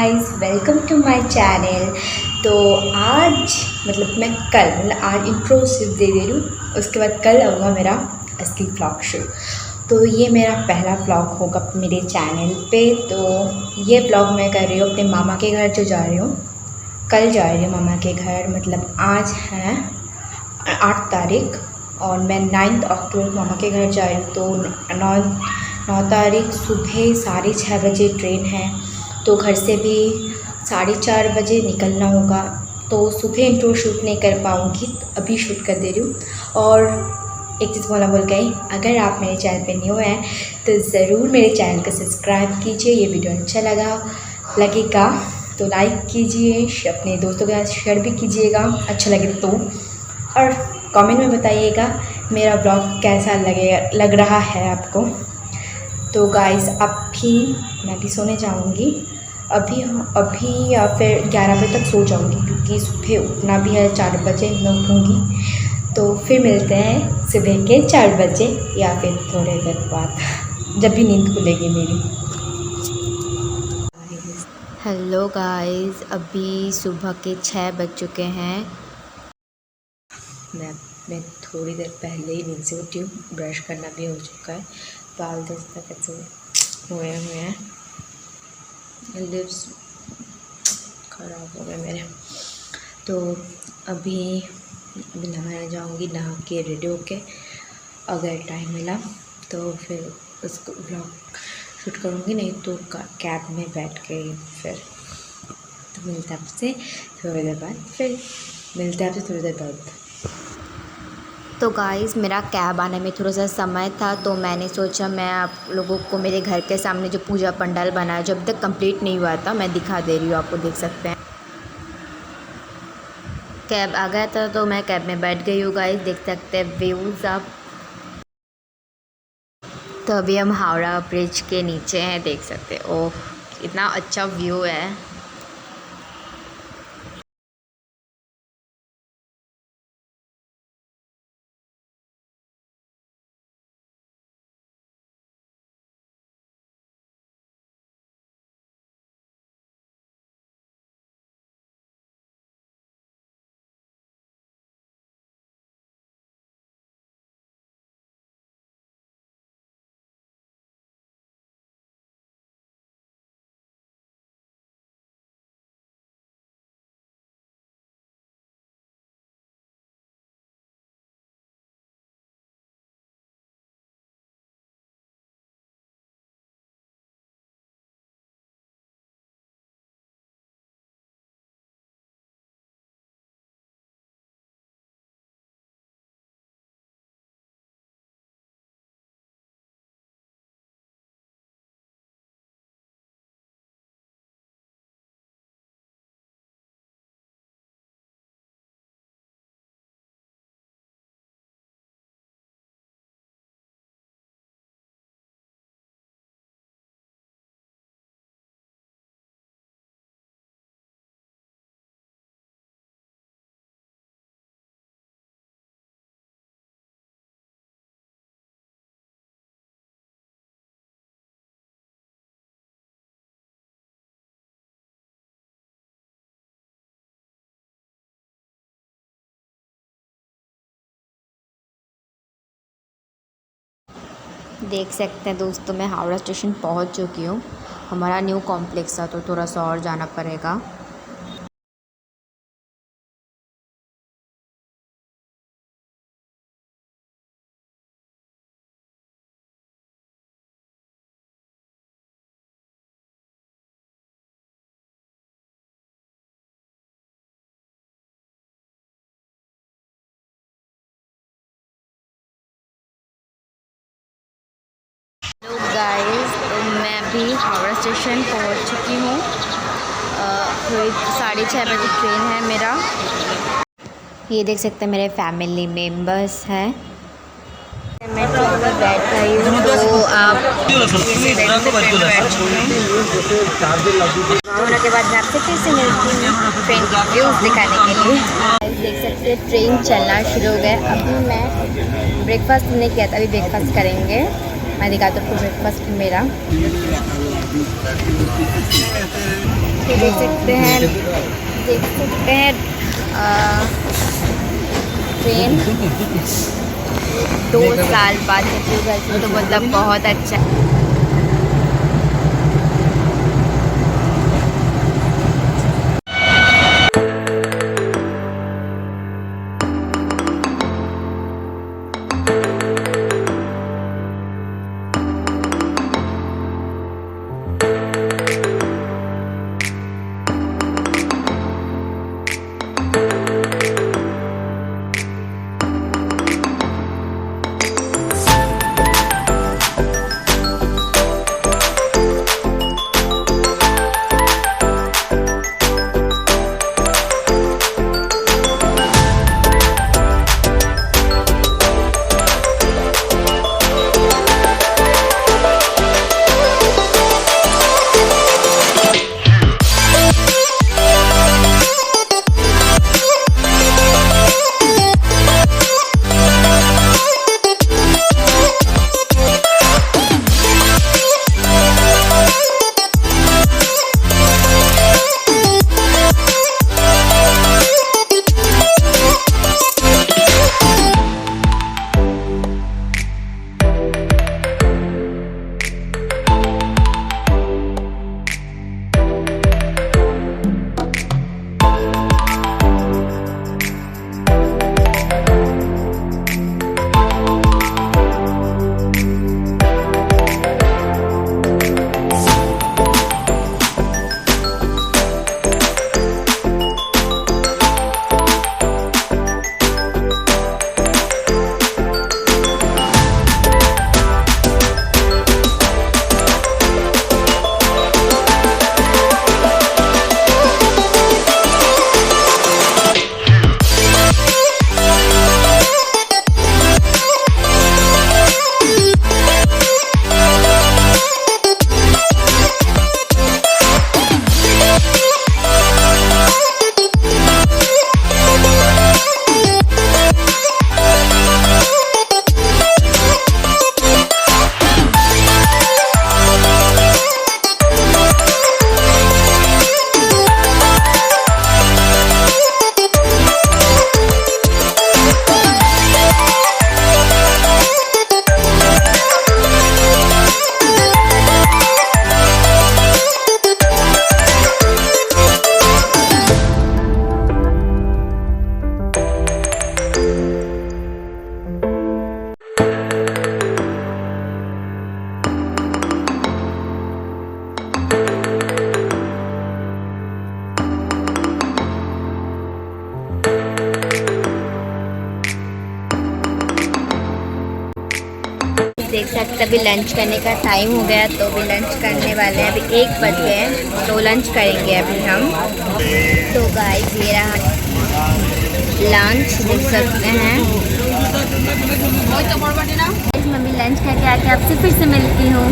Guys, welcome to my channel. तो आज मैं कल आज इंट्रो सिर्फ दे रही हूँ, उसके बाद कल होगा मेरा असली व्लॉग शूट। तो ये मेरा पहला व्लॉग होगा मेरे चैनल पे। तो ये व्लॉग मैं कर रही हूँ अपने मामा के घर जो जा रही हूँ, कल जा रही हूँ मामा के घर। आज है 8 तारीख और मैं 9 अक्टूबर मामा के घर जा रही हूँ। तो 9 तारीख सुबह 6:30 बजे ट्रेन है, तो घर से भी 4:30 बजे निकलना होगा। तो सुबह इंट्रो शूट नहीं कर पाऊँगी, तो अभी शूट कर दे रही हूँ। और एक चीज़ भूल गई, अगर आप मेरे चैनल पे न्यू हैं तो ज़रूर मेरे चैनल को सब्सक्राइब कीजिए। ये वीडियो अच्छा लगेगा तो लाइक कीजिए, अपने दोस्तों के साथ शेयर भी कीजिएगा अच्छा लगे तो, और कमेंट में बताइएगा मेरा ब्लॉग कैसा लग रहा है आपको। तो गाइस मैं भी सोने जाऊंगी अभी या फिर 11 बजे तक सो जाऊंगी, क्योंकि सुबह उठना भी है। 4 बजे मैं उठूँगी। तो फिर मिलते हैं सुबह के 4 बजे या फिर थोड़े देर बाद, जब भी नींद खुलेगी मेरी। हेलो गाइस, अभी सुबह के 6 बज चुके हैं। मैं थोड़ी देर पहले ही नींद से उठी हूँ, ब्रश करना भी हो चुका है, बाल तक ऐसे हुए हैं, लिप्स ख़राब हो गए मेरे। तो अभी नहाने जाऊँगी, नहा के रेडी होके, अगर टाइम मिला तो फिर उसको ब्लॉग शूट करूँगी, नहीं तो कैब में बैठ के फिर। तो मिलते हैं आपसे थोड़ी देर बाद। तो गाइस, मेरा कैब आने में थोड़ा सा समय था, तो मैंने सोचा मैं आप लोगों को मेरे घर के सामने जो पूजा पंडाल बना है, जो अभी तक कंप्लीट नहीं हुआ था, मैं दिखा दे रही हूँ आपको। देख सकते हैं कैब आ गया था, तो मैं कैब में बैठ गई हूँ गाइस। देख सकते हैं व्यूज़ आप। तो अभी हम हावड़ा ब्रिज के नीचे हैं, देख सकते हैं। ओह, इतना अच्छा व्यू है। देख सकते हैं दोस्तों, मैं हावड़ा स्टेशन पहुंच चुकी हूँ। हमारा न्यू कॉम्प्लेक्स था, तो थोड़ा सा और जाना पड़ेगा। तो गाइस, मैं अभी हावड़ा स्टेशन पहुंच चुकी हूँ। 6:30 बजे ट्रेन है मेरा। ये देख सकते हैं मेरे फैमिली मेम्बर्स हैं। मैं ट्रेन में बैठ गई हूँ, तो आप होने के बाद मैं आपसे फिर से मिलती हूँ ट्रेन की व्यूज़ दिखाने के लिए। देख सकते हैं ट्रेन चलना शुरू हो गया। अभी मैं ब्रेकफास्ट नहीं किया था, अभी ब्रेकफास्ट करेंगे। मैं दिखाता हूँ ब्रेकफास्ट मेरा। तो देख सकते हैं ट्रेन 2 साल बाद जब भी घर से, तो मतलब बहुत अच्छा है। देख सकते अभी लंच करने का टाइम हो गया, तो अभी लंच करने वाले हैं। अभी 1 बज गए हैं, तो लंच करेंगे अभी हम। तो गाइस ये रहा लंच, देख सकते हैं। मम्मी लंच करके आके आपसे फिर से मिलती हूँ।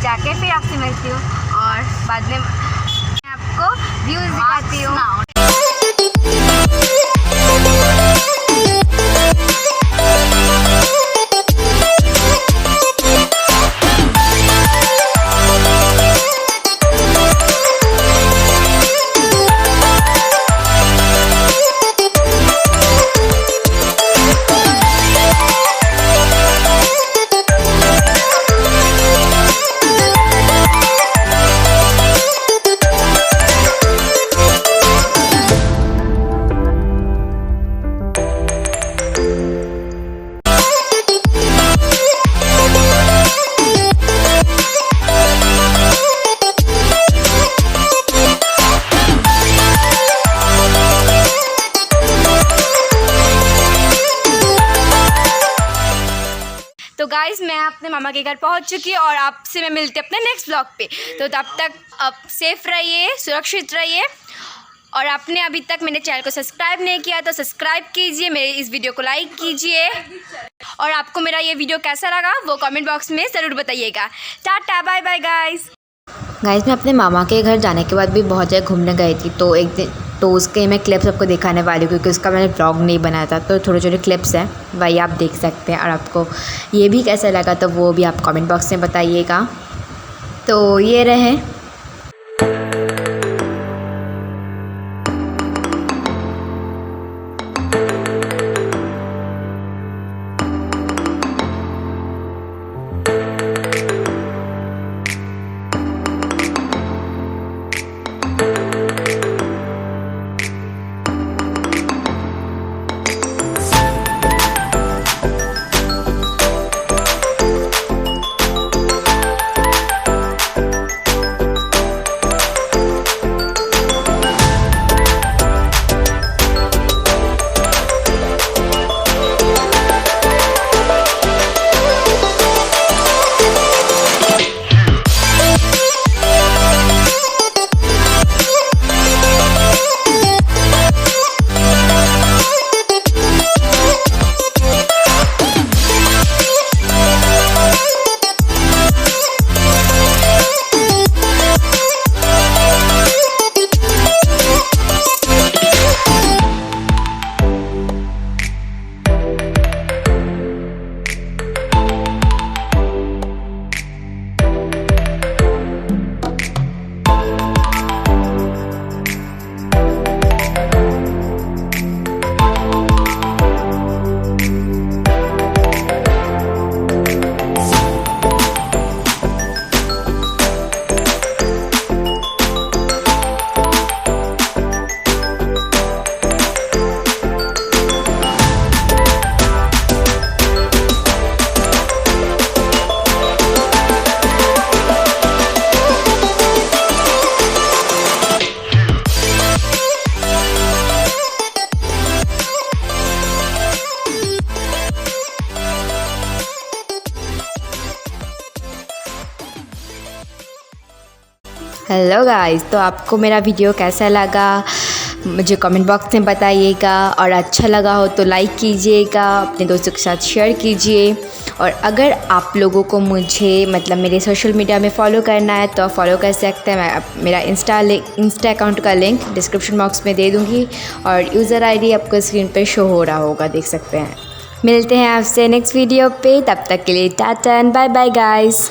जाके फिर आपसे मिलती हूँ और बाद में मैं आपको व्यूज़ दिखाती हूँ। तो गाइज़ मैं अपने मामा के घर पहुंच चुकी हूँ और आपसे मैं मिलती हूँ अपने नेक्स्ट ब्लॉग पे। तो तब तक आप सेफ़ रहिए, सुरक्षित रहिए और आपने अभी तक मेरे चैनल को सब्सक्राइब नहीं किया तो सब्सक्राइब कीजिए, मेरे इस वीडियो को लाइक कीजिए और आपको मेरा ये वीडियो कैसा लगा वो कमेंट बॉक्स में ज़रूर बताइएगा। Tata bye bye guys. मैं अपने मामा के घर जाने के बाद भी बहुत जगह घूमने गई थी, तो एक दिन तो उसके मैं क्लिप्स आपको दिखाने वाली हूँ क्योंकि उसका मैंने ब्लॉग नहीं बनाया था, तो छोटे छोटे क्लिप्स हैं वही आप देख सकते हैं और आपको ये भी कैसा लगा तो वो भी आप कमेंट बॉक्स में बताइएगा। तो ये रहे। हेलो गाइस, तो आपको मेरा वीडियो कैसा लगा मुझे कमेंट बॉक्स में बताइएगा और अच्छा लगा हो तो लाइक कीजिएगा, अपने दोस्तों के साथ शेयर कीजिए। और अगर आप लोगों को मुझे मेरे सोशल मीडिया में फॉलो करना है तो आप फॉलो कर सकते हैं। मैं मेरा इंस्टा अकाउंट का लिंक डिस्क्रिप्शन बॉक्स में दे दूँगी और यूज़र आईडी आपको स्क्रीन पर शो हो रहा होगा, देख सकते हैं। मिलते हैं आपसे नेक्स्ट वीडियो पे, तब तक के लिए tata and bye bye guys.